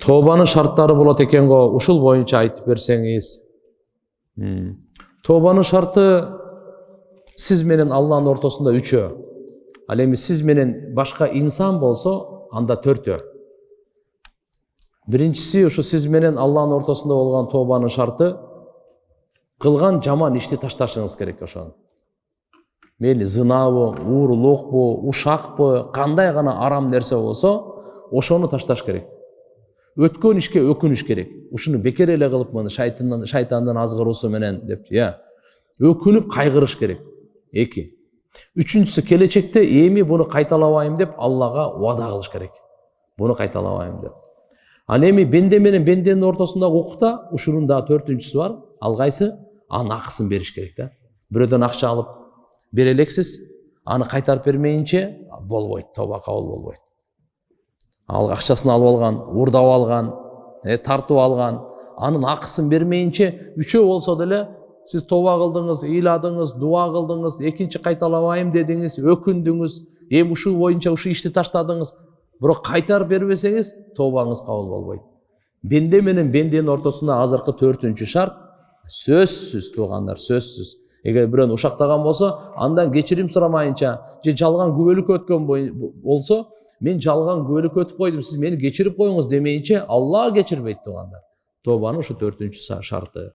Тобанын шарттары болот экен го, ушул боюнча айтып берсеңиз. Тобанын шарты сиз менен Алланын ортосунда 3. Ал эми сиз менен башка инсан болсо, анда 4. Биринчиси ушу сиз менен Алланын ортосунда болгон тобанын шарты кылган жаман ишти ташташыңыз керек ошону. Мейли зынабы, уурулукпу, ушакпы, кандай гана арам нерсе болсо, ошону ташташ керек. Өткөн ишке өкүнүш керек. Ушуну бекер эле кылыпмын, шайтандын азгыруусу менен деп, өкүнүп кайгырыш керек. 2. Үчүнчүсү, келечекте эми буну кайталабайм деп Аллага убада кылыш керек. Буну кайталабайм деп. Ал эми бенде менен бенденин ортосундагы укукта ушунун да 4-сүсү бар. Ал кайсы? Анын акысын бериш керек да. Бирөөдөн акча алып бере элексиз, аны кайтарып бермейинче болбойт, тоба кабыл болбойт. Ал акчасын алып алган, уурдап алган, тартып алган, анын акысын бермейинче 3 болсо деле сиз тоба кылдыңыз, ыйладыңыз, дуа кылдыңыз, экинчи кайталабайм дедиңиз, өкүндүңүз, эми ушул боюнча ушул ишти таштадыңыз, бирок кайтарып бербесеңиз, тобаңыз кабыл болбойт. Бенде менен бенденин ортосунда азыркы 4-чү шарт сөзсүз туугандар, сөзсүз. Эгер бирөөнү ушактаган болсо, андан кечирим сурамайынча, же жалган күбөлүккө өткөн болсо, мен жалган күбөлүккө өтүп койдум, сиз мени кечирип коюңуз демейинче Алла кечирбейт туугандар. Тобанын ушу 4-чү шарты.